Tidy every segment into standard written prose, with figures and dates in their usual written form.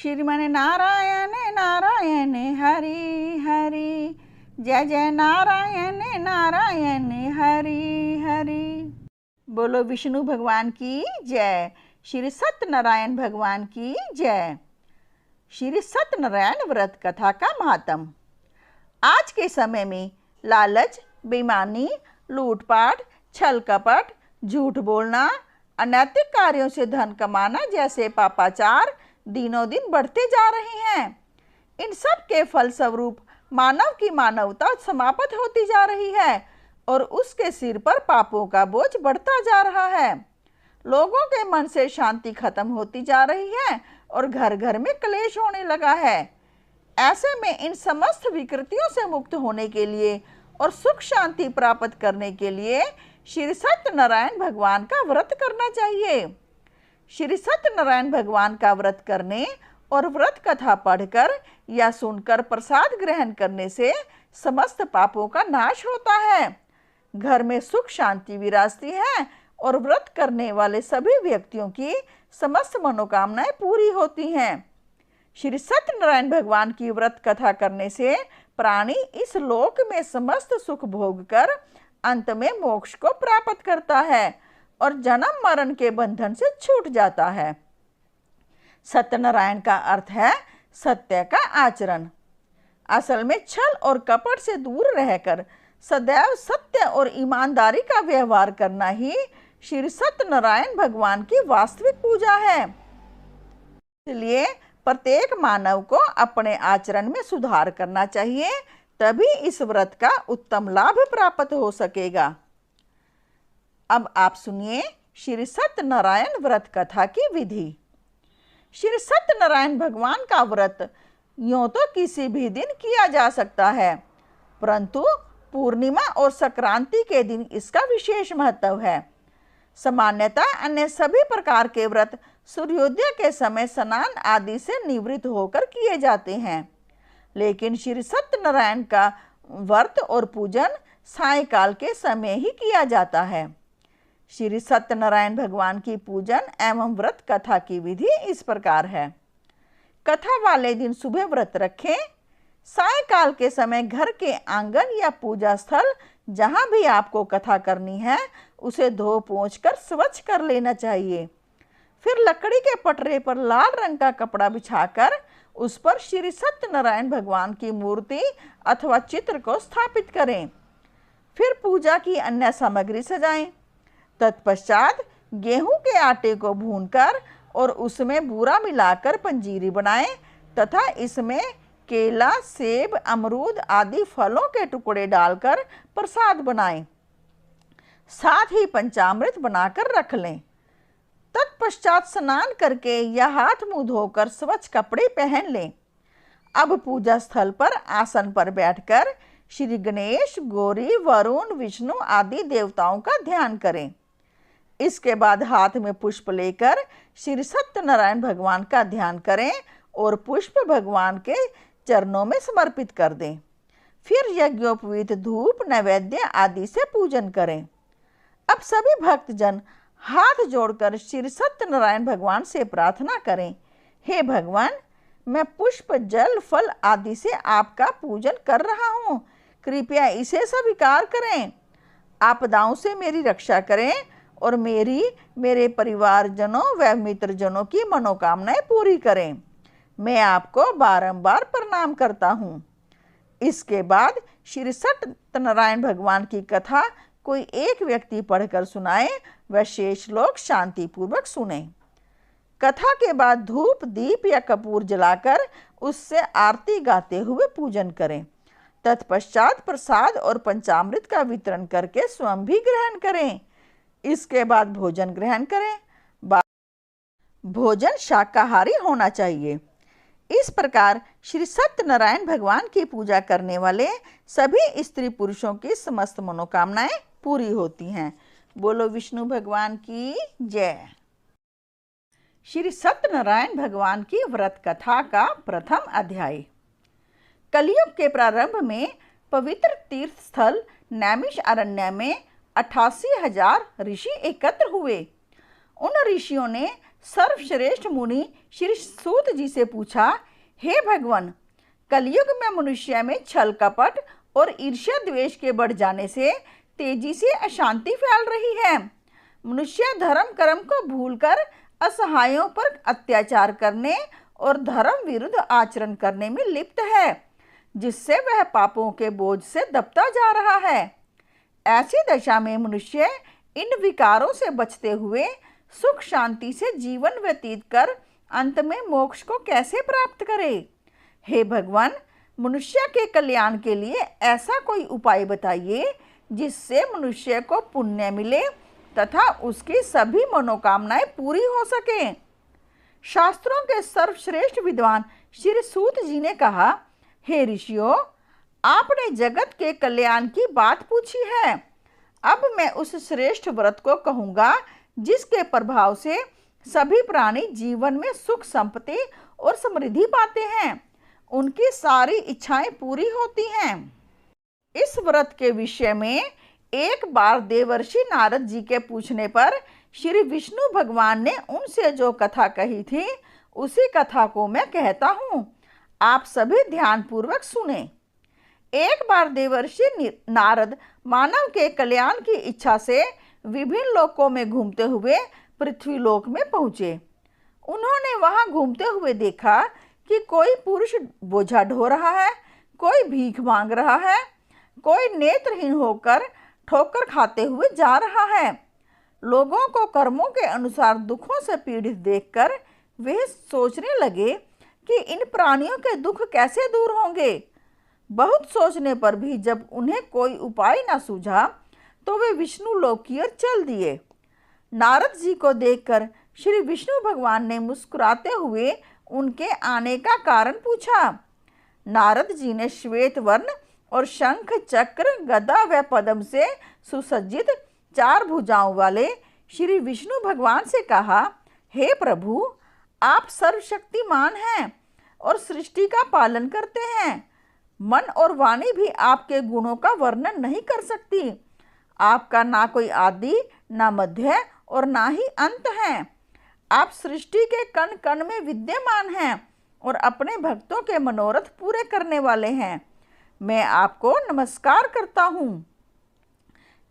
श्रीमन नारायण नारायण हरि हरि, जय जय नारायण नारायण हरि हरि। बोलो विष्णु भगवान की जय, श्री सत्यनारायण भगवान की जय। श्री सत्यनारायण व्रत कथा का महात्म। आज के समय में लालच, बेईमानी, लूटपाट, छल कपट, झूठ बोलना, अनैतिक कार्यों से धन कमाना जैसे पापाचार दिनों दिन बढ़ते जा रहे हैं। इन सब के फलस्वरूप मानव की मानवता समाप्त होती जा रही है और उसके सिर पर पापों का बोझ बढ़ता जा रहा है। लोगों के मन से शांति खत्म होती जा रही है और घर घर में क्लेश होने लगा है। ऐसे में इन समस्त विकृतियों से मुक्त होने के लिए और सुख शांति प्राप्त करने के लिए श्री सत्यनारायण भगवान का व्रत करना चाहिए। श्री सत्यनारायण भगवान का व्रत करने और व्रत कथा पढ़कर या सुनकर प्रसाद ग्रहण करने से समस्त पापों का नाश होता है, घर में सुख शांति विराजती है और व्रत करने वाले सभी व्यक्तियों की समस्त मनोकामनाएं पूरी होती हैं। श्री सत्यनारायण भगवान की व्रत कथा करने से प्राणी इस लोक में समस्त सुख भोग कर अंत में मोक्ष को प्राप्त करता है और जन्म मरण के बंधन से छूट जाता है। सत्यनारायण का अर्थ है सत्य का आचरण। असल में छल और कपट से दूर रहकर सदैव सत्य और ईमानदारी का व्यवहार करना ही श्री सत्यनारायण भगवान की वास्तविक पूजा है। इसलिए प्रत्येक मानव को अपने आचरण में सुधार करना चाहिए, तभी इस व्रत का उत्तम लाभ प्राप्त हो सकेगा। अब आप सुनिए श्री सत्यनारायण व्रत कथा की विधि। श्री सत्यनारायण भगवान का व्रत यूं तो किसी भी दिन किया जा सकता है, परंतु पूर्णिमा और संक्रांति के दिन इसका विशेष महत्व है। सामान्यतः अन्य सभी प्रकार के व्रत सूर्योदय के समय स्नान आदि से निवृत्त होकर किए जाते हैं, लेकिन श्री सत्यनारायण का व्रत और पूजन सायंकाल के समय ही किया जाता है। श्री सत्यनारायण भगवान की पूजन एवं व्रत कथा की विधि इस प्रकार है। कथा वाले दिन सुबह व्रत रखें। सायंकाल के समय घर के आंगन या पूजा स्थल जहां भी आपको कथा करनी है उसे धो पोंछ कर स्वच्छ कर लेना चाहिए। फिर लकड़ी के पटरे पर लाल रंग का कपड़ा बिछाकर उस पर श्री सत्यनारायण भगवान की मूर्ति अथवा चित्र को स्थापित करें। फिर पूजा की अन्य सामग्री सजाएं। तत्पश्चात गेहूं के आटे को भूनकर और उसमें बूरा मिलाकर पंजीरी बनाएं तथा इसमें केला, सेब, अमरूद आदि फलों के टुकड़े डालकर प्रसाद बनाएं। साथ ही पंचामृत बनाकर रख लें। तत्पश्चात स्नान करके या हाथ मुंह धोकर स्वच्छ कपड़े पहन लें। अब पूजा स्थल पर आसन पर बैठकर श्री गणेश, गौरी, वरुण, विष्णु आदि देवताओं का ध्यान करें। इसके बाद हाथ में पुष्प लेकर श्री सत्यनारायण भगवान का ध्यान करें और पुष्प भगवान के चरणों में समर्पित कर दें। फिर यज्ञोपवीत धूप, नैवेद्य आदि से पूजन करें। अब सभी भक्तजन हाथ जोड़कर श्री सत्यनारायण भगवान से प्रार्थना करें, हे भगवान, मैं पुष्प, जल, फल आदि से आपका पूजन कर रहा हूँ, कृपया इसे स्वीकार करें। आपदाओं से मेरी रक्षा करें और मेरे परिवारजनों व मित्रजनों की मनोकामनाएं पूरी करें। मैं आपको बारंबार प्रणाम करता हूँ। इसके बाद श्री सत्यनारायण भगवान की कथा कोई एक व्यक्ति पढ़कर सुनाए व शेष लोग शांतिपूर्वक सुने। कथा के बाद धूप, दीप या कपूर जलाकर उससे आरती गाते हुए पूजन करें। तत्पश्चात प्रसाद और पंचामृत का वितरण करके स्वयं भी ग्रहण करें। इसके बाद भोजन ग्रहण करें। भोजन शाकाहारी होना चाहिए। इस प्रकार श्री सत्यनारायण भगवान की पूजा करने वाले सभी स्त्री पुरुषों की समस्त मनोकामनाएं पूरी होती हैं। बोलो विष्णु भगवान की जय। श्री सत्यनारायण भगवान की व्रत कथा का प्रथम अध्याय। कलयुग के प्रारंभ में पवित्र तीर्थ स्थल नैमिषारण्य में 88,000 ऋषि एकत्र हुए। उन ऋषियों ने सर्वश्रेष्ठ मुनि श्री सूत जी से पूछा, हे भगवान, कलयुग में मनुष्य में छल कपट और ईर्ष्या द्वेष के बढ़ जाने से तेजी से अशांति फैल रही है। मनुष्य धर्म कर्म को भूलकर असहायों पर अत्याचार करने और धर्म विरुद्ध आचरण करने में लिप्त है, जिससे वह पापों के बोझ से दबता जा रहा है। ऐसी दशा में मनुष्य इन विकारों से बचते हुए सुख शांति से जीवन व्यतीत कर अंत में मोक्ष को कैसे प्राप्त करे? हे भगवान, मनुष्य के कल्याण के लिए ऐसा कोई उपाय बताइए जिससे मनुष्य को पुण्य मिले तथा उसकी सभी मनोकामनाएं पूरी हो सके। शास्त्रों के सर्वश्रेष्ठ विद्वान श्री सूत जी ने कहा, हे ऋषियों, आपने जगत के कल्याण की बात पूछी है। अब मैं उस श्रेष्ठ व्रत को कहूँगा जिसके प्रभाव से सभी प्राणी जीवन में सुख संपत्ति और समृद्धि पाते हैं, उनकी सारी इच्छाएं पूरी होती हैं। इस व्रत के विषय में एक बार देवर्षि नारद जी के पूछने पर श्री विष्णु भगवान ने उनसे जो कथा कही थी, उसी कथा को मैं कहता हूँ, आप सभी ध्यानपूर्वक सुने। एक बार देवर्षि नारद मानव के कल्याण की इच्छा से विभिन्न लोकों में घूमते हुए पृथ्वी लोक में पहुँचे। उन्होंने वहां घूमते हुए देखा कि कोई पुरुष बोझा ढो रहा है, कोई भीख मांग रहा है, कोई नेत्रहीन होकर ठोकर खाते हुए जा रहा है। लोगों को कर्मों के अनुसार दुखों से पीड़ित देखकर वे सोचने लगे कि इन प्राणियों के दुख कैसे दूर होंगे। बहुत सोचने पर भी जब उन्हें कोई उपाय न सूझा तो वे विष्णु लोक की ओर चल दिए। नारद जी को देखकर श्री विष्णु भगवान ने मुस्कुराते हुए उनके आने का कारण पूछा। नारद जी ने श्वेत वर्ण और शंख चक्र गदा व पद्म से सुसज्जित 4 भुजाओं वाले श्री विष्णु भगवान से कहा, हे प्रभु, आप सर्वशक्तिमान हैं और सृष्टि का पालन करते हैं। मन और वाणी भी आपके गुणों का वर्णन नहीं कर सकती। आपका ना कोई आदि, ना मध्य और ना ही अंत है। आप सृष्टि के कण कण में विद्यमान हैं और अपने भक्तों के मनोरथ पूरे करने वाले हैं। मैं आपको नमस्कार करता हूँ।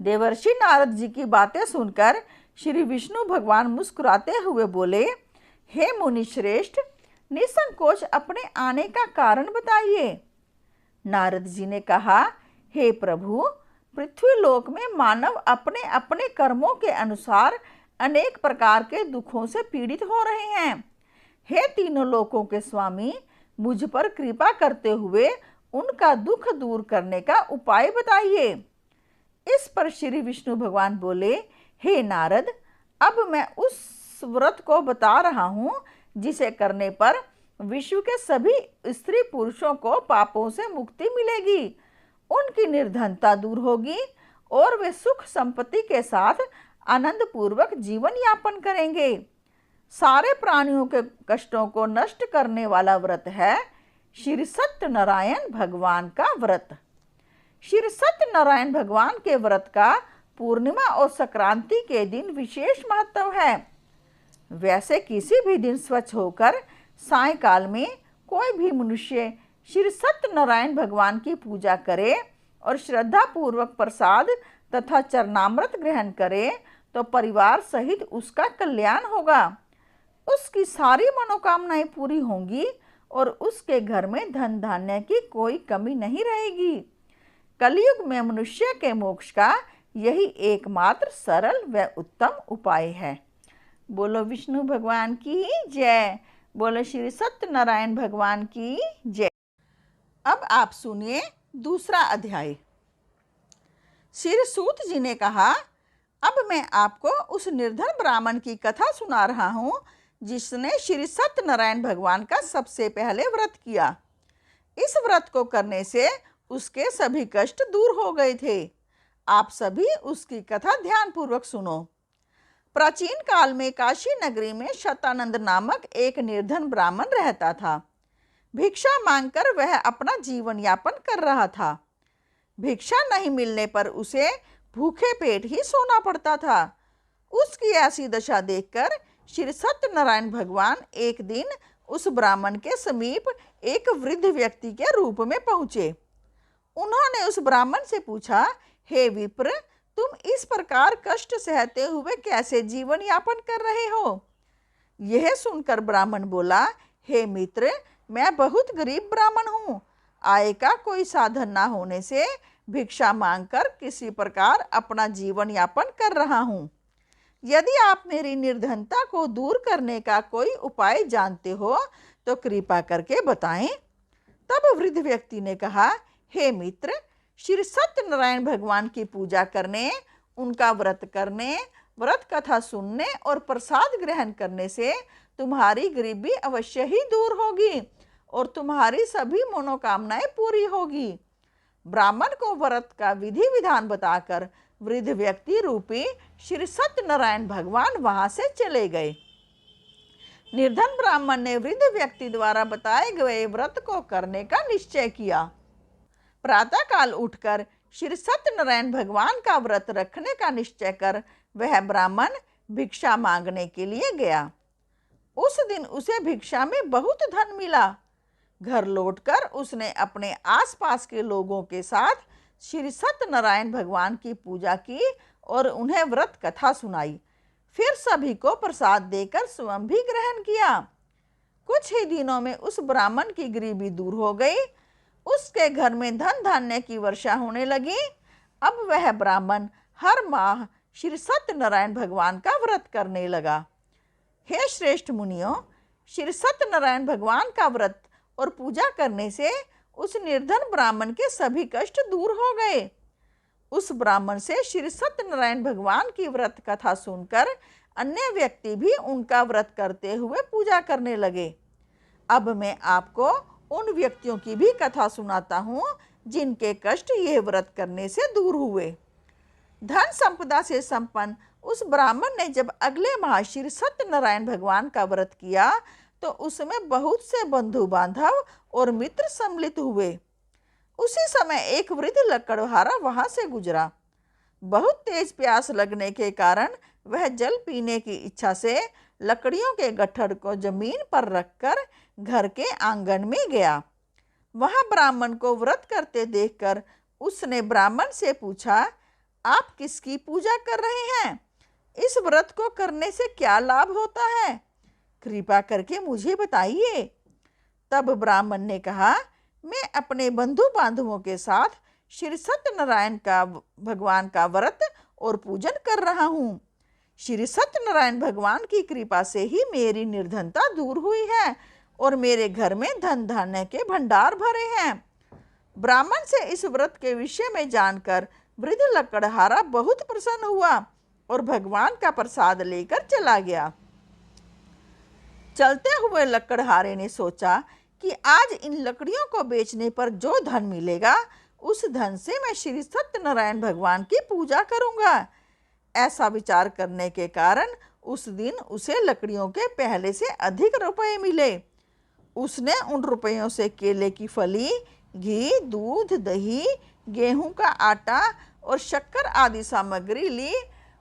देवर्षि नारद जी की बातें सुनकर श्री विष्णु भगवान मुस्कुराते हुए बोले, हे मुनि श्रेष्ठ, निसंकोच अपने आने का कारण बताइए। नारद जी ने कहा, हे प्रभु, पृथ्वी लोक में मानव अपने अपने कर्मों के अनुसार अनेक प्रकार के दुखों से पीड़ित हो रहे हैं। हे तीनों लोकों के स्वामी, मुझ पर कृपा करते हुए उनका दुख दूर करने का उपाय बताइए। इस पर श्री विष्णु भगवान बोले, हे नारद, अब मैं उस व्रत को बता रहा हूँ जिसे करने पर विश्व के सभी स्त्री पुरुषों को पापों से मुक्ति मिलेगी, उनकी निर्धनता दूर होगी और वे सुख संपत्ति के साथ आनंद पूर्वक जीवन यापन करेंगे। सारे प्राणियों के कष्टों को नष्ट करने वाला व्रत है श्री सत्यनारायण भगवान का व्रत। श्री सत्यनारायण भगवान के व्रत का पूर्णिमा और संक्रांति के दिन विशेष महत्व है। वैसे किसी भी दिन स्वच्छ होकर सायंकाल में कोई भी मनुष्य श्री सत्यनारायण भगवान की पूजा करे और श्रद्धा पूर्वक प्रसाद तथा चरणामृत ग्रहण करे तो परिवार सहित उसका कल्याण होगा, उसकी सारी मनोकामनाएं पूरी होंगी और उसके घर में धन धान्य की कोई कमी नहीं रहेगी। कलयुग में मनुष्य के मोक्ष का यही एकमात्र सरल व उत्तम उपाय है। बोलो विष्णु भगवान की जय, बोलो श्री सत्यनारायण भगवान की जय। अब आप सुनिए दूसरा अध्याय। श्री सूत जी ने कहा, अब मैं आपको उस निर्धन ब्राह्मण की कथा सुना रहा हूँ जिसने श्री सत्यनारायण भगवान का सबसे पहले व्रत किया। इस व्रत को करने से उसके सभी कष्ट दूर हो गए थे। आप सभी उसकी कथा ध्यानपूर्वक सुनो। प्राचीन काल में काशी नगरी में शतानंद नामक एक निर्धन ब्राह्मण रहता था। भिक्षा मांगकर वह अपना जीवन यापन कर रहा था। भिक्षा नहीं मिलने पर उसे भूखे पेट ही सोना पड़ता था। उसकी ऐसी दशा देखकर श्री सत्यनारायण भगवान एक दिन उस ब्राह्मण के समीप एक वृद्ध व्यक्ति के रूप में पहुंचे। उन्होंने उस ब्राह्मण से पूछा, हे विप्र, तुम इस प्रकार कष्ट सहते हुए कैसे जीवन यापन कर रहे हो? यह सुनकर ब्राह्मण बोला, हे मित्र, मैं बहुत गरीब ब्राह्मण हूँ। आय का कोई साधन ना होने से भिक्षा मांगकर किसी प्रकार अपना जीवन यापन कर रहा हूँ। यदि आप मेरी निर्धनता को दूर करने का कोई उपाय जानते हो तो कृपा करके बताएं। तब वृद्ध व्यक्ति ने कहा, हे मित्र, श्री सत्यनारायण भगवान की पूजा करने, उनका व्रत करने, व्रत कथा सुनने और प्रसाद ग्रहण करने से तुम्हारी गरीबी अवश्य ही दूर होगी और तुम्हारी सभी मनोकामनाएं पूरी होगी। ब्राह्मण को व्रत का विधि विधान बताकर वृद्ध व्यक्ति रूपी श्री सत्यनारायण भगवान वहां से चले गए। निर्धन ब्राह्मण ने वृद्ध व्यक्ति द्वारा बताए गए व्रत को करने का निश्चय किया। प्रातः काल उठकर श्री सत्यनारायण भगवान का व्रत रखने का निश्चय कर वह ब्राह्मण भिक्षा मांगने के लिए गया। उस दिन उसे भिक्षा में बहुत धन मिला। घर लौटकर उसने अपने आसपास के लोगों के साथ श्री सत्यनारायण भगवान की पूजा की और उन्हें व्रत कथा सुनाई। फिर सभी को प्रसाद देकर स्वयं भी ग्रहण किया। कुछ ही दिनों में उस ब्राह्मण की गरीबी दूर हो गई। उसके घर में धन धान्य की वर्षा होने लगी। अब वह ब्राह्मण हर माह श्री सत्यनारायण भगवान का व्रत करने लगा। हे श्रेष्ठ मुनियों, श्री सत्यनारायण भगवान का व्रत और पूजा करने से उस निर्धन ब्राह्मण के सभी कष्ट दूर हो गए। उस ब्राह्मण से श्री सत्यनारायण भगवान की व्रत कथा सुनकर अन्य व्यक्ति भी उनका व्रत करते हुए पूजा करने लगे। अब मैं आपको उन व्यक्तियों की भी कथा सुनाता हूँ जिनके कष्ट यह व्रत करने से दूर हुए। धन संपदा से संपन्न उस ब्राह्मण ने जब अगले माह श्री सत्यनारायण भगवान का व्रत किया तो उसमें बहुत से बंधु बांधव और मित्र सम्मिलित हुए। उसी समय एक वृद्ध लकड़हारा वहां से गुजरा। बहुत तेज प्यास लगने के कारण वह जल पीने की इच्छा से लकड़ियों के गट्ठर को जमीन पर रखकर घर के आंगन में गया। वहां ब्राह्मण को व्रत करते देखकर उसने ब्राह्मण से पूछा, आप किसकी पूजा कर रहे हैं? इस व्रत को करने से क्या लाभ होता है? कृपा करके मुझे बताइए। तब ब्राह्मण ने कहा, मैं अपने बंधु बांधवों के साथ श्री सत्यनारायण का भगवान का व्रत और पूजन कर रहा हूँ। श्री सत्यनारायण भगवान की कृपा से ही मेरी निर्धनता दूर हुई है और मेरे घर में धन धान्य के भंडार भरे हैं। ब्राह्मण से इस व्रत के विषय में जानकर वृद्ध लकड़हारा बहुत प्रसन्न हुआ और भगवान का प्रसाद लेकर चला गया। चलते हुए लकड़हारे ने सोचा कि आज इन लकड़ियों को बेचने पर जो धन मिलेगा उस धन से मैं श्री सत्यनारायण भगवान की पूजा करूंगा। ऐसा विचार करने के कारण उस दिन उसे लकड़ियों के पहले से अधिक रुपए मिले। उसने उन रुपयों से केले की फली, घी, दूध, दही, गेहूं का आटा और शक्कर आदि सामग्री ली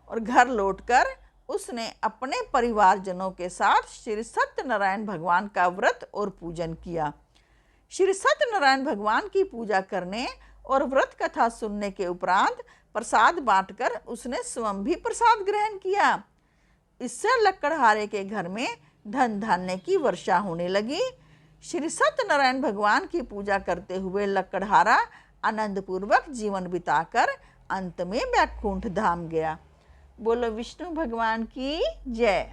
और घर लौटकर उसने अपने परिवारजनों के साथ श्री सत्यनारायण भगवान का व्रत और पूजन किया। श्री सत्यनारायण भगवान की पूजा करने और व्रत कथा सुनने के उपरांत प्रसाद बांटकर उसने स्वयं भी प्रसाद ग्रहण किया। इससे लकड़हारे के घर में धन धान्य की वर्षा होने लगी। श्री सत्यनारायण भगवान की पूजा करते हुए लकड़हारा आनंद पूर्वक जीवन बिताकर अंत में बैकुंठ धाम गया। बोलो विष्णु भगवान की जय।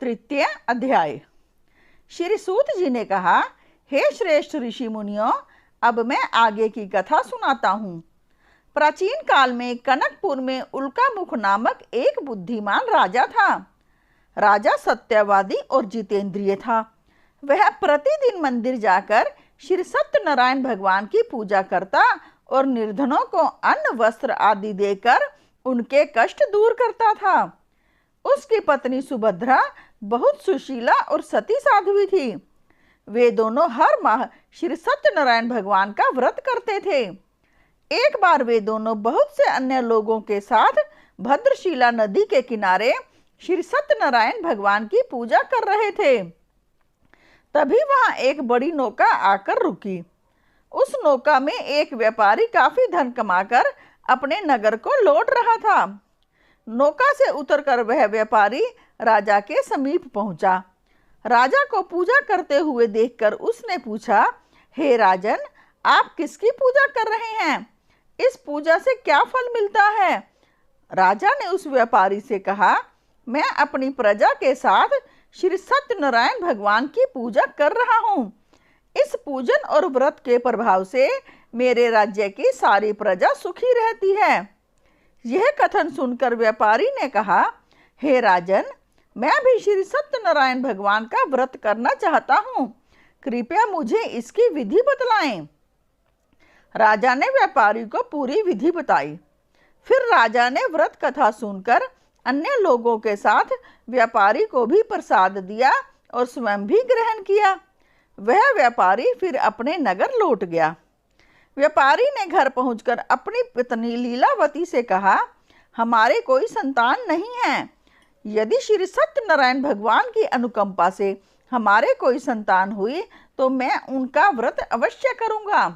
तृतीय अध्याय। श्री सूत जी ने कहा, हे श्रेष्ठ ऋषि मुनियों, अब मैं आगे की कथा सुनाता हूँ। प्राचीन काल में कनकपुर में उल्कामुख नामक एक बुद्धिमान राजा था। राजा सत्यवादी और जितेंद्रिय था। वह प्रतिदिन मंदिर जाकर श्री सत्यनारायण भगवान की पूजा करता और निर्धनों को अन्न वस्त्र आदि देकर उनके कष्ट दूर करता था। उसकी पत्नी सुभद्रा बहुत सुशीला और सती साध्वी थी। वे दोनों हर माह श्री सत्यनारायण भगवान का व्रत करते थे। एक बार वे दोनों बहुत से अन्य लोगों के साथ भद्रशिला नदी के किनारे श्री सत्यनारायण भगवान की पूजा कर रहे थे। तभी वहां एक बड़ी नौका आकर रुकी। उस नौका में एक व्यापारी काफी धन कमाकर अपने नगर को लौट रहा था। नौका से उतरकर वह व्यापारी राजा के समीप पहुंचा। राजा को पूजा करते हुए देखकर उसने पूछा, हे राजन, आप किसकी पूजा कर रहे हैं? इस पूजा से क्या फल मिलता है? राजा ने उस व्यापारी से कहा, मैं अपनी प्रजा के साथ श्री सत्यनारायण भगवान की पूजा कर रहा हूँ। इस पूजन और व्रत के प्रभाव से मेरे राज्य की सारी प्रजा सुखी रहती है। यह कथन सुनकर व्यापारी ने कहा, हे राजन, मैं भी श्री सत्यनारायण भगवान का व्रत करना चाहता हूँ। कृपया मुझे इसकी विधि बतलाएं। राजा ने व्यापारी को पूरी विधि बताई। फिर राजा ने व्रत कथा सुनकर अन्य लोगों के साथ व्यापारी को भी प्रसाद दिया और स्वयं भी ग्रहण किया। वह व्यापारी फिर अपने नगर लौट गया। व्यापारी ने घर पहुंचकर अपनी पत्नी लीलावती से कहा, हमारे कोई संतान नहीं है। यदि श्री सत्यनारायण भगवान की अनुकंपा से हमारे कोई संतान हुई तो मैं उनका व्रत अवश्य करूंगा।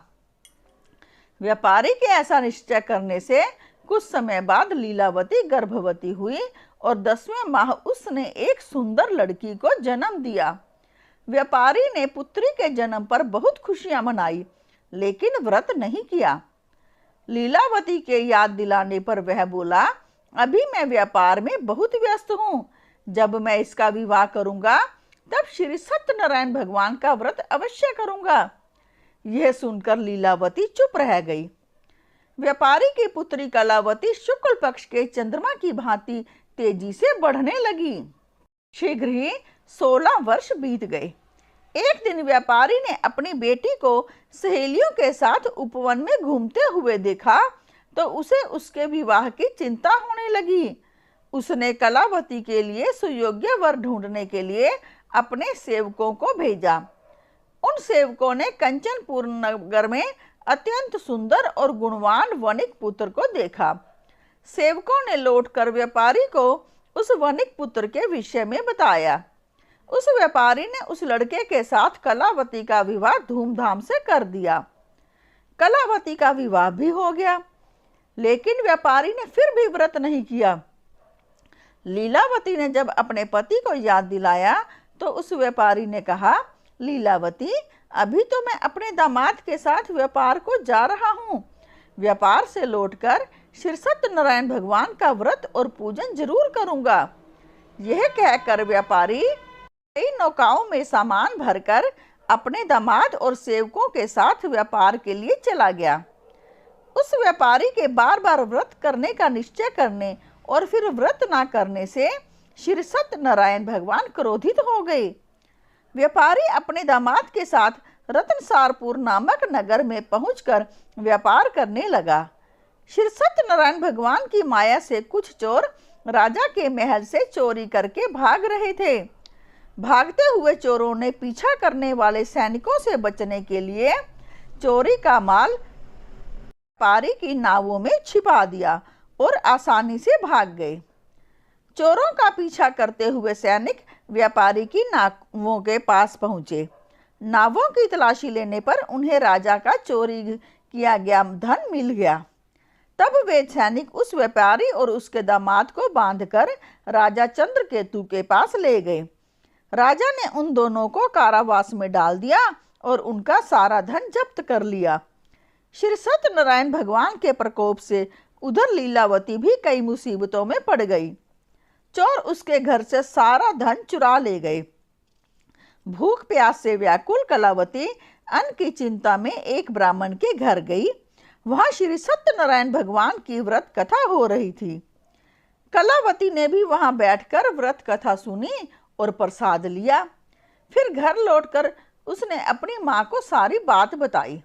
व्यापारी के ऐसा निश्चय करने से कुछ समय बाद लीलावती गर्भवती हुई और 10वें माह उसने एक सुंदर लड़की को जन्म दिया। व्यापारी ने पुत्री के जन्म पर बहुत खुशियां मनाई, लेकिन व्रत नहीं किया। लीलावती के याद दिलाने पर वह बोला, अभी मैं व्यापार में बहुत व्यस्त हूँ। जब मैं इसका विवाह करूंगा तब श्री सत्यनारायण भगवान का व्रत अवश्य करूंगा। यह सुनकर लीलावती चुप रह गई। व्यापारी की पुत्री कलावती शुक्ल पक्ष के चंद्रमा की भांति तेजी से बढ़ने लगी। शीघ्र ही 16 वर्ष बीत गए। एक दिन व्यापारी ने अपनी बेटी को सहेलियों के साथ उपवन में घूमते हुए देखा तो उसे उसके विवाह की चिंता होने लगी। उसने कलावती के लिए सुयोग्य वर ढूंढने के लिए अपने सेवकों को भेजा। उन सेवकों ने कंचनपुर नगर में अत्यंत सुंदर और गुणवान वणिक पुत्र को देखा। सेवकों ने लौटकर व्यापारी को उस वणिक पुत्र के विषय में बताया। उस व्यापारी ने उस लड़के के साथ कलावती का विवाह धूमधाम से कर दिया। कलावती का विवाह भी हो गया, लेकिन व्यापारी ने फिर भी व्रत नहीं किया। लीलावती ने जब अपने पति को याद दिलाया तो उस व्यापारी ने कहा, लीलावती, अभी तो मैं अपने दामाद के साथ व्यापार को जा रहा हूँ। व्यापार से लौटकर श्री सत्यनारायण भगवान का व्रत और पूजन जरूर करूँगा। यह कहकर व्यापारी कई नौकाओं में सामान भरकर अपने दामाद और सेवकों के साथ व्यापार के लिए चला गया। उस व्यापारी के बार बार व्रत करने का निश्चय करने और फिर व्रत ना करने से श्री सत्यनारायण भगवान क्रोधित हो गए। व्यापारी अपने दामाद के साथ रत्नसारपुर नामक नगर में पहुंचकर व्यापार करने लगा। श्री सत्यनारायण भगवान की माया से कुछ चोर राजा के महल से चोरी करके भाग रहे थे। भागते हुए चोरों ने पीछा करने वाले सैनिकों से बचने के लिए चोरी का माल व्यापारी की नावों में छिपा दिया और आसानी से भाग गए। चोरों का पीछा करते हुए सैनिक व्यापारी की नावों के पास पहुंचे। नावों की तलाशी लेने पर उन्हें राजा का चोरी किया गया धन मिल गया। तब वे सैनिक उस व्यापारी और उसके दामाद को बांधकर राजा चंद्रकेतु के पास ले गए। राजा ने उन दोनों को कारावास में डाल दिया और उनका सारा धन जब्त कर लिया। श्री सत्यनारायण भगवान के प्रकोप से उधर लीलावती भी कई मुसीबतों में पड़ गई। चोर उसके घर से सारा धन चुरा ले गए। भूख प्यास से व्याकुल कलावती अन्न की चिंता में एक ब्राह्मण के घर गई। वहां श्री सत्यनारायण भगवान की व्रत कथा हो रही थी। कलावती ने भी वहां बैठकर व्रत कथा सुनी और प्रसाद लिया। फिर घर लौटकर उसने अपनी माँ को सारी बात बताई।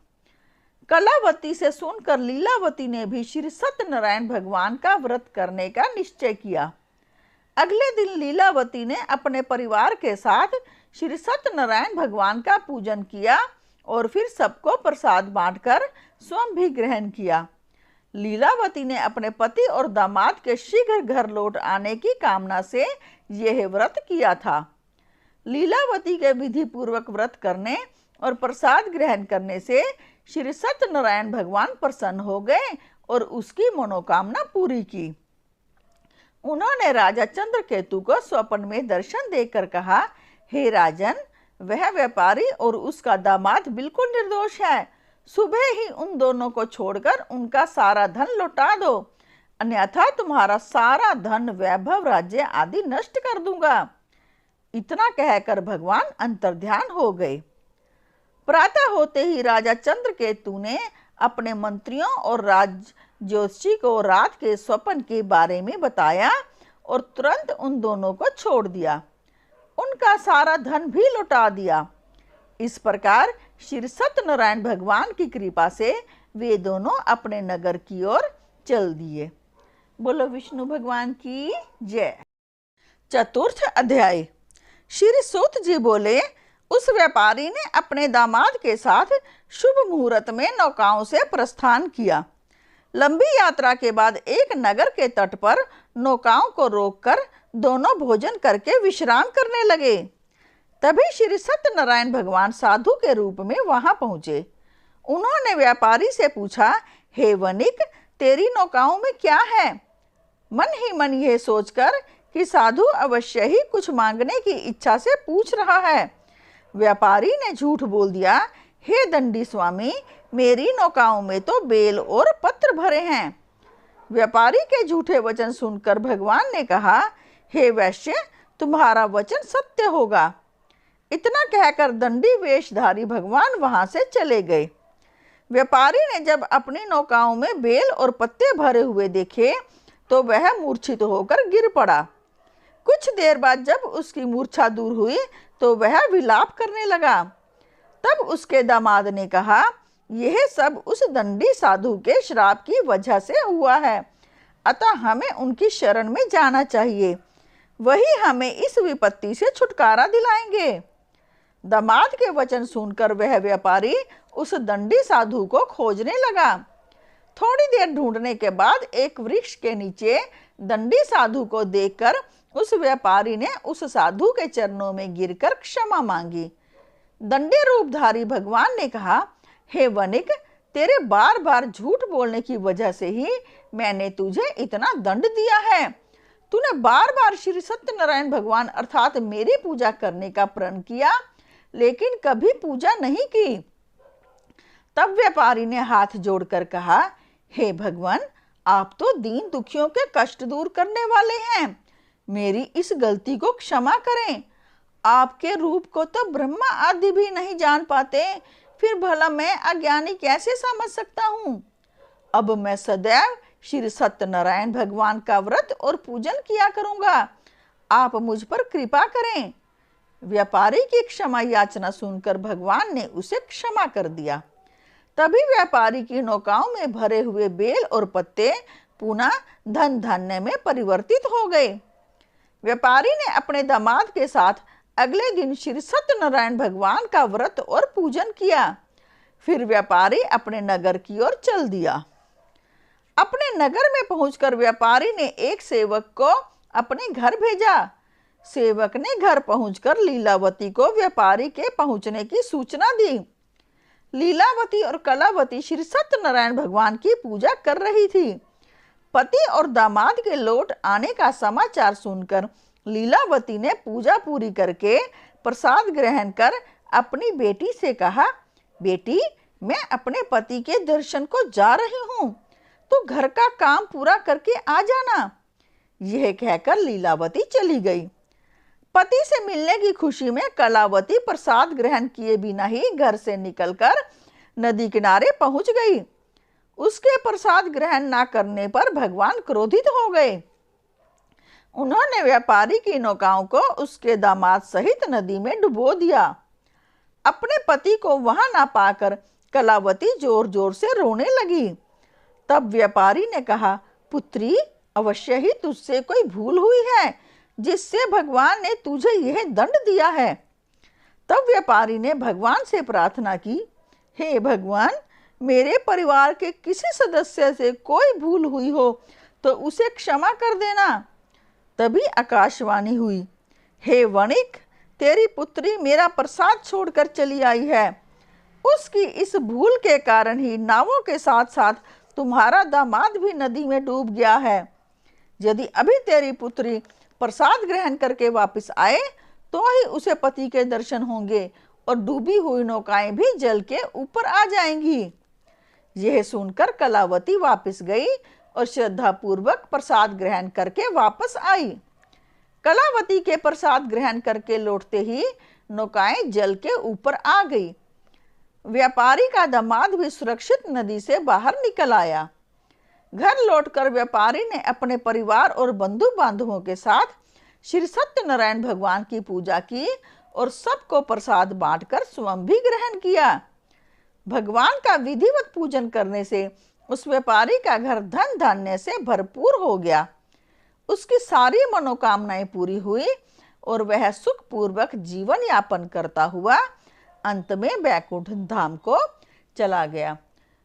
कलावती से सुनकर लीलावती ने भी श्री सत्यनारायण भगवान का व्रत करने का निश्चय किया। अगले दिन लीलावती ने अपने परिवार के साथ श्री सत्यनारायण भगवान का पूजन किया और फिर सबको प्रसाद बांटकर स्वयं भी ग्रहण किया। लीलावती ने अपने पति और दामाद के शीघ्र घर लौट आने की कामना से यह व्रत किया था। लीलावती के विधि पूर्वक व्रत करने और प्रसाद ग्रहण करने से श्री सत्यनारायण भगवान प्रसन्न हो गए और उसकी मनोकामना पूरी की। उन्होंने राजा चंद्रकेतु को स्वप्न में दर्शन देकर कहा, हे राजन, वह व्यापारी और उसका दामाद बिल्कुल निर्दोष है। सुबह ही उन दोनों को छोड़कर उनका सारा धन लौटा दो, अन्यथा तुम्हारा सारा धन, वैभव, राज्य आदि नष्ट कर दूंगा। इतना कहकर भगवान अंतर्ध्यान हो गए। प्रातः होते ही राजा चंद्रकेतु ने अपने मंत्रियों और राज ज्योतिषी को रात के स्वप्न के बारे में बताया और तुरंत उन दोनों को छोड़ दिया। उनका सारा धन भी लौटा दिया। इस प्रकार श्री सत्यनारायण भगवान की कृपा से वे दोनों अपने नगर की ओर चल दिए। बोलो विष्णु भगवान की जय। चतुर्थ अध्याय। श्री सूत जी बोले, उस व्यापारी ने अपने दामाद के साथ शुभ मुहूर्त में नौकाओं से प्रस्थान किया। लंबी यात्रा के बाद एक नगर के तट पर नौकाओं को रोककर दोनों भोजन करके विश्राम करने लगे। तभी श्री सत्यनारायण भगवान साधु के रूप में वहां पहुंचे। उन्होंने व्यापारी से पूछा, हे वणिक, तेरी नौकाओं में क्या है? मन ही मन यह सोचकर कि साधु अवश्य ही कुछ मांगने की इच्छा से पूछ रहा है, व्यापारी ने झूठ बोल दिया, हे दंडी स्वामी, मेरी नौकाओं में तो बेल और पत्र भरे हैं। व्यापारी के झूठे वचन सुनकर भगवान ने कहा, हे वैश्य, तुम्हारा वचन सत्य होगा। इतना कहकर दंडी वेशधारी भगवान वहां से चले गए। व्यापारी ने जब अपनी नौकाओं में बेल और पत्ते भरे हुए देखे तो वह मूर्छित होकर गिर पड़ा। कुछ देर बाद जब उसकी मूर्छा दूर हुई तो वह विलाप करने लगा। तब उसके दामाद ने कहा, यह सब उस दंडी साधु के श्राप की वजह से हुआ है, अतः हमें उनकी शरण में जाना चाहिए, वही हमें इस विपत्ति से छुटकारा दिलाएंगे। दामाद के वचन सुनकर वह व्यापारी उस दंडी साधु को खोजने लगा। थोड़ी देर ढूंढने के बाद एक वृक्ष के नीचे दंडी साधु को देखकर उस व्यापारी ने उस साधु के चरणों में गिरकर क्षमा मांगी। दंडी रूपधारी भगवान ने कहा, हे वणिक, तेरे बार बार झूठ बोलने की वजह से ही मैंने तुझे इतना दंड दिया है। तूने बार बार श्री सत्यनारायण भगवान अर्थात मेरी पूजा करने का प्रण किया, लेकिन कभी पूजा नहीं की। तब व्यापारी ने हाथ जोड़कर कहा, हे भगवान, आप तो दीन दुखियों के कष्ट दूर करने वाले हैं, मेरी इस गलती को क्षमा करें। आपके रूप को तो ब्रह्मा आदि भी नहीं जान पाते, फिर भला मैं अज्ञानी कैसे समझ सकता हूँ। अब मैं सदैव श्री सत्यनारायण भगवान का व्रत और पूजन किया करूँगा, आप मुझ पर कृपा करें। व्यापारी की क्षमा याचना सुनकर भगवान ने उसे क्षमा कर दिया। तभी व्यापारी की नौकाओं में भरे हुए बेल और पत्ते पुनः धन धान्य में परिवर्तित हो गए। व्यापारी ने अपने दामाद के साथ अगले दिन श्री सत्यनारायण भगवान का व्रत और पूजन किया। फिर व्यापारी अपने नगर की ओर चल दिया। अपने नगर में पहुंचकर व्यापारी ने एक सेवक को अपने घर भेजा। सेवक ने घर पहुंचकर लीलावती को व्यापारी के पहुंचने की सूचना दी। लीलावती और कलावती श्री सत्यनारायण भगवान की पूजा कर रही थी। पति और दामाद के लौट आने का समाचार सुनकर लीलावती ने पूजा पूरी करके प्रसाद ग्रहण कर अपनी बेटी से कहा, बेटी, मैं अपने पति के दर्शन को जा रही हूँ, तो घर का काम पूरा करके आ जाना। यह कहकर लीलावती चली गई। पति से मिलने की खुशी में कलावती प्रसाद ग्रहण किए बिना ही घर से निकलकर नदी किनारे पहुंच गई। उसके प्रसाद ग्रहण न करने पर भगवान क्रोधित हो गए। उन्होंने व्यापारी की नौकाओं को उसके दामाद सहित नदी में डुबो दिया। अपने पति को वहां ना पाकर कलावती जोर जोर से रोने लगी। तब व्यापारी ने कहा, पुत्री, अवश्य ही तुझसे कोई भूल हुई है जिससे भगवान ने तुझे यह दंड दिया है। तब व्यापारी ने भगवान से प्रार्थना की, हे भगवान, मेरे परिवार के किसी सदस्य से कोई भूल हुई हो तो उसे क्षमा कर देना। तभी आकाशवाणी हुई, हे वणिक, तेरी पुत्री मेरा प्रसाद छोड़कर चली आई है। उसकी इस भूल के कारण ही नावों के साथ साथ तुम्हारा दामाद भी नदी में डूब गया है। यदि अभी तेरी पुत्री प्रसाद ग्रहण करके वापस आए तो ही उसे पति के दर्शन होंगे और डूबी हुई नौकाएं भी जल के ऊपर आ जाएंगी। यह सुनकर कलावती वापस गई और श्रद्धापूर्वक प्रसाद ग्रहण करके वापस आई। कलावती के प्रसाद ग्रहण करके लौटते ही नौकाएं जल के ऊपर आ गई। व्यापारी का दामाद भी सुरक्षित नदी से बाहर निकल आया। घर लौटकर व्यापारी ने अपने परिवार और बंधु बांधवों के साथ श्री सत्यनारायण भगवान की पूजा की और सबको प्रसाद बांटकर स्वयं भी ग्रहण किया। भगवान का विधिवत पूजन करने से उस व्यापारी का घर धन धान्य से भरपूर हो गया। उसकी सारी मनोकामनाएं पूरी हुई और वह सुखपूर्वक जीवन यापन करता हुआ अंत में बैकुंठ धाम को चला गया।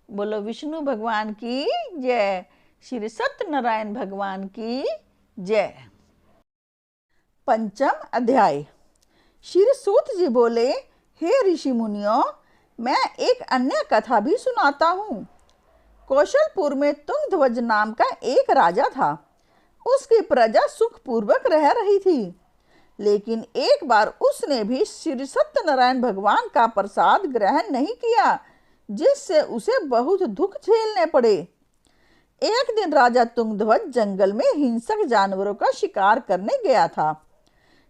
बोलो विष्णु भगवान की जय, श्री सत्यनारायण भगवान की जय। पंचम अध्याय। श्री सूत जी बोले, हे ऋषि मुनियों, मैं एक अन्य कथा भी सुनाता हूँ। कौशलपुर में तुंगध्वज नाम का एक राजा था। उसकी प्रजा सुखपूर्वक रह रही थी, लेकिन एक बार उसने भी श्री सत्यनारायण भगवान का प्रसाद ग्रहण नहीं किया, जिससे उसे बहुत दुख झेलने पड़े। एक दिन राजा तुंगध्वज जंगल में हिंसक जानवरों का शिकार करने गया था।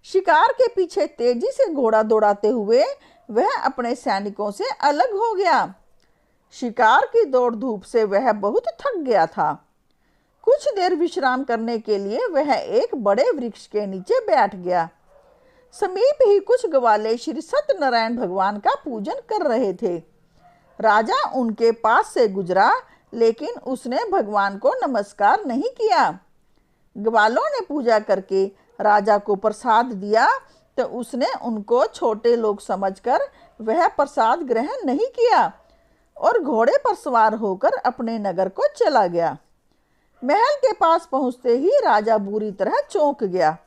शिकार के पीछे तेजी से घोड़ा दौड़ाते हुए वह अपने सैनिकों से अलग हो गया। शिकार की दौड़ धूप से वह बहुत थक गया था। कुछ देर विश्राम करने के लिए वह एक बड़े वृक्ष के नीचे बैठ गया। समीप ही कुछ ग्वाले श्री सत्यनारायण भगवान का पूजन कर रहे थे। राजा उनके पास से गुजरा, लेकिन उसने भगवान को नमस्कार नहीं किया। ग्वालों ने पूजा करके राजा को प्रसाद दिया तो उसने उनको छोटे लोग समझकर वह प्रसाद ग्रहण नहीं किया और घोड़े पर सवार होकर अपने नगर को चला गया। महल के पास पहुंचते ही राजा बुरी तरह चौंक गया।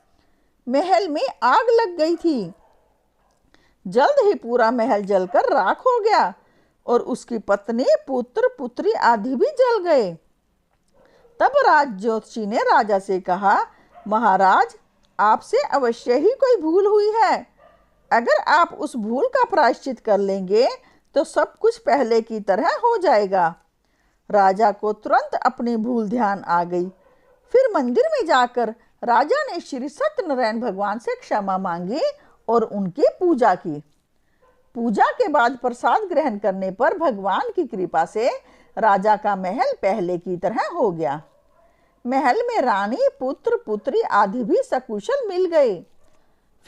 महल में आग लग गई थी। जल्द ही पूरा महल जलकर राख हो गया और उसकी पत्नी, पुत्र, पुत्री आदि भी जल गए। तब राज ज्योतिषी ने राजा से कहा, महाराज, आपसे अवश्य ही कोई भूल हुई है। अगर आप उस भूल का प्रायश्चित कर लेंगे तो सब कुछ पहले की तरह हो जाएगा। राजा को तुरंत अपनी भूल ध्यान आ गई। फिर मंदिर में जाकर राजा ने श्री सत्यनारायण भगवान से क्षमा मांगी और उनकी पूजा की। पूजा के बाद प्रसाद ग्रहण करने पर भगवान की कृपा से राजा का महल पहले की तरह हो गया। महल में रानी, पुत्र, पुत्री आदि भी सकुशल मिल गए।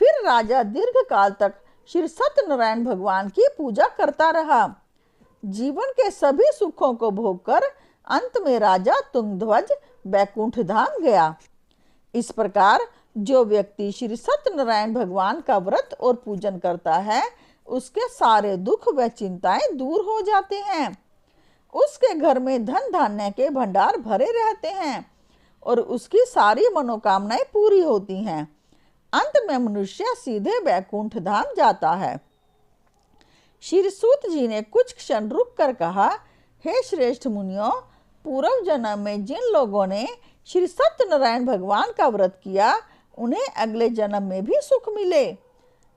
फिर राजा दीर्घ काल तक श्री सत्यनारायण भगवान की पूजा करता रहा। जीवन के सभी सुखों को भोगकर अंत में राजा तुंगध्वज बैकुंठ धाम गया। इस प्रकार जो व्यक्ति श्री सत्यनारायण भगवान का व्रत और पूजन करता है, उसके सारे दुख व चिंताएं दूर हो जाते हैं। उसके घर में धन धान्य के भंडार भरे रहते हैं और उसकी सारी मनोकामनाएं पूरी होती हैं। अंत में मनुष्य सीधे बैकुंठ धाम जाता है। श्री सूत जी ने कुछ क्षण रुक कर कहा, हे श्रेष्ठ मुनियों, पूर्व जन्म में जिन लोगों ने श्री सत्यनारायण भगवान का व्रत किया, उन्हें अगले जन्म में भी सुख मिले।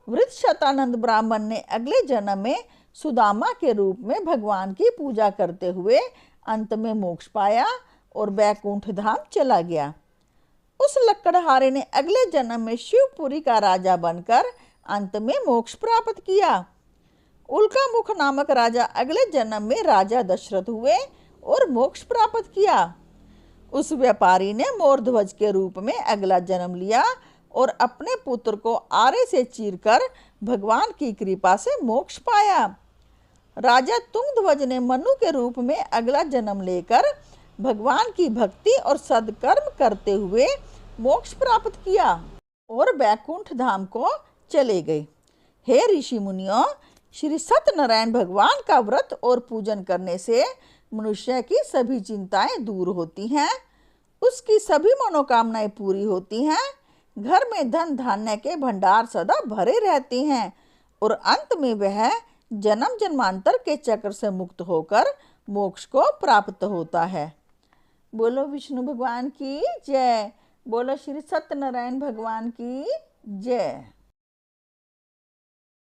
वृषशतानंद ब्राह्मण ने अगले जन्म में सुदामा के रूप में भगवान की पूजा करते हुए अंत में मोक्ष पाया और बैकुंठ धाम चला गया। उस लक्कड़हारे ने अगले जन्म में शिवपुरी का राजा बनकर अंत में मोक्ष प्राप्त किया। उल्का मुख नामक राजा अगले जन्म में राजा दशरथ हुए और मोक्ष प्राप्त किया। उस व्यापारी ने मोरध्वज के रूप में अगला जन्म लिया और अपने पुत्र को आरे से चीरकर भगवान की कृपा से मोक्ष पाया। राजा तुंगध्वज ने मनु के रूप में अगला जन्म लेकर भगवान की भक्ति और सदकर्म करते हुए मोक्ष प्राप्त किया और बैकुंठ धाम को चले गए। हे ऋषि मुनियों, श्री सत्यनारायण भगवान का व्रत और पूजन करने से मनुष्य की सभी चिंताएं दूर होती हैं, उसकी सभी मनोकामनाएं पूरी होती हैं, घर में धन धान्य के भंडार सदा भरे रहते हैं और अंत में वह जन्म जन्मांतर के चक्र से मुक्त होकर मोक्ष को प्राप्त होता है। बोलो विष्णु भगवान की जय। बोलो श्री सत्यनारायण भगवान की जय।